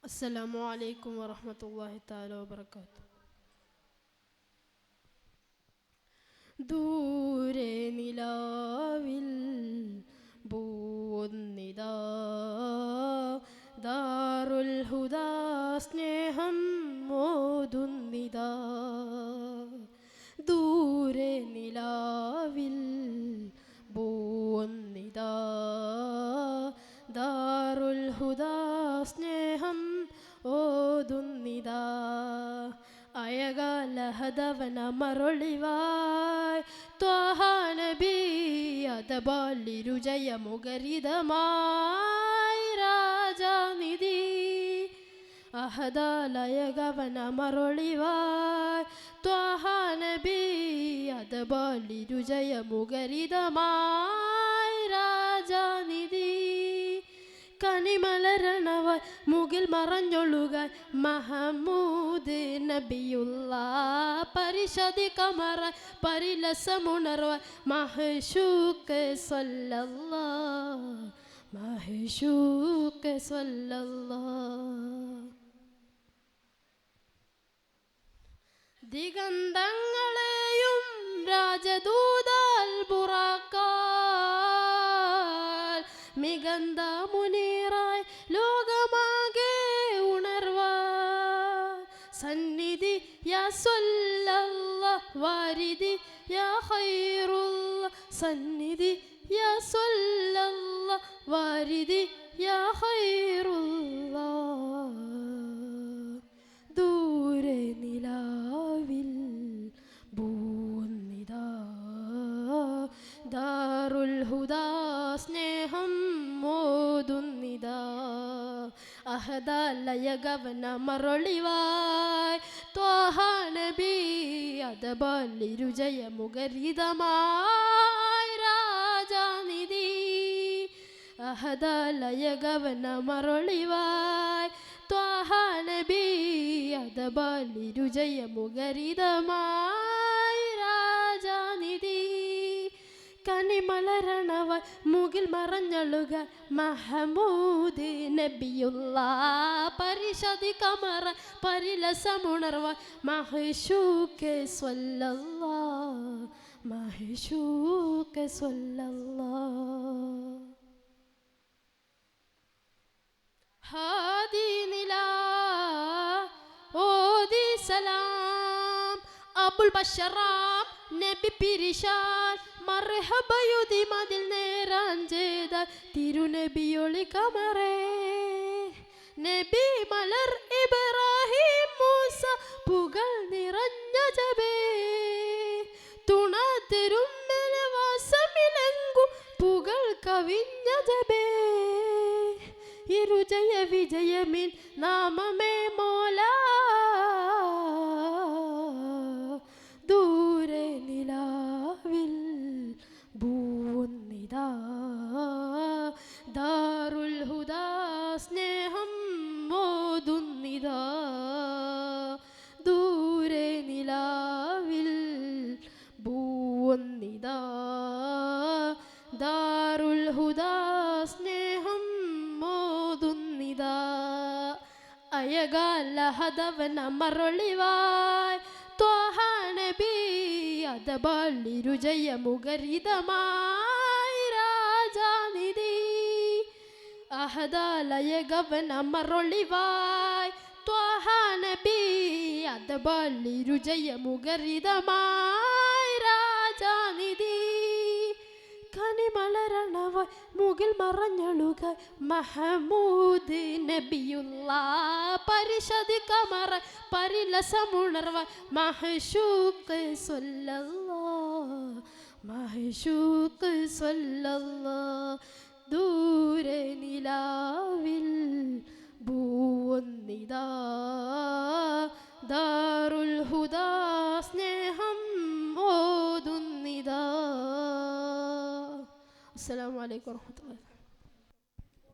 അസ്സലാമു അലൈക്കും വറഹ്മത്തുള്ളാഹി തആല വബറകാതുഹു. ദൂരെ നിലാവിൽ പൂവൊന്നിതാ ദാറുൽ ഹുദാ സ്നേഹം മോതുന്നിതാ. ദൂരെ നിലാവിൽ പൂവൊന്നിതാ ദാറുൽ ഹുദാ സ്നേഹം ഓതുന്നിതാ. അയകാലഹദവന മറൊളിവായ് ത്വാഹ നബി അതബാലിരുജയമുഖരിതമായി രാജാനിധി. അഹദാലയകവന മറൊളിവായ് ത്വാഹ നബി അതബാലിരുജയമുഖരിതമായി രാജാനിധി. കനിമലരണവായി മുകിൽ മറഞ്ഞൊഴുകാൻ മഹമൂദ് നബിയുള്ള പരിശതി കമറായി പരിലസമുണർവാൻ മഹ്ശൂഖ് സ്വല്ലല്ലാഹ് മഹ്ശൂഖ് സ്വല്ലല്ലാഹ്. ദിഗന്ധങ്ങളെയും രാജദൂതൽ ബുറാക്കാൽ മികന്ത മുനീറായി ലോകമാകെ ഉണർവാൻ സന്നിധി യാ സ്വല്ലല്ലാഹ് വാരിധി യാ ഖൈറുല്ലാഹ് സന്നിധി യാ സ്വല്ലല്ലാഹ് വാരിധി യാ ഖൈറുല്ലാഹ്. ദൂരെ നിലാവിൽ പൂവൊന്നിതാ ദാറുൽ ഹുദാ സ്നേഹം മോതുന്നിതാ. അഹദാലയകവന മറൊളിവായ് ത്വാഹ നബി അതബാലിരുജയമുഖരിതമായി രാജാനിധി. അഹദാലയകവന മറൊളിവായ് ത്വാഹ നബി അതബാലിരുജയമുഖരിതമായി രാജാനിധി. കനിമലരണവായി മുകിൽ മറഞ്ഞൊഴുകാൻ മഹമൂദ് നബിയുള്ള പരിശതി കമറ പരിലസമുണർവാൻ മഹ്ശൂഖ് സ്വല്ലല്ലാഹ് മഹ്ശൂഖ് സ്വല്ലല്ലാഹ്. ഹാദി നിലാ ഓദി സലാം അബുൽ ബഷറാം നബി പിരിശാൻ മർഹബയുതി മതിൽ നേരാൻ ചെയ്ത തിരുനബിയൊളി കമറേ. നബി മലർ ഇബ്രാഹിം മൂസ പുകൾ നിറഞ്ഞ ജബേ തുണ തിരുന്നലവാസമിലങ്കു പുകൾ കവിഞ്ഞ ജബേ. ഇരുജയ വിജയമിൻ നാമമേ മോലാ. ദൂരെ നിലാവിൽ പൂവൊന്നിതാ ദാറുൽ ഹുദാ സ്നേഹം മോതുന്നിതാ. ദൂരെ നിലാവിൽ പൂവൊന്നിതാ ദാറുൽ ഹുദാ സ്നേഹം മോതുന്നിതാ. അയകാലഹദവന മറൊളിവായ് ത്വാഹ നബി അതബാലിരുജയമുഖരിതമായി രാജാനിധി. അഹദാലയകവന മറൊളിവായ് ത്വാഹ നബി അതബാലിരുജയമുഖരിതമായി രാജാനിധി. കനിമലരണവായി മുകിൽ മറഞ്ഞൊഴുകാൻ മഹമൂദ് നബിയുള്ള പരിശതി കമറ പരിലസമുണർവാൻ മഹ്ശൂഖ് സ്വല്ലല്ലാഹ് മഹ്ശൂഖ് സ്വല്ലല്ലാഹ്. ദൂരെ നിലാവിൽ പൂവൊന്നിതാ ദാറുൽ ഹുദാ സ്നേഹം ഓതുന്നിതാ. അസ്സലാമു അലൈക്കും വറഹ്മത്തുള്ളാഹി.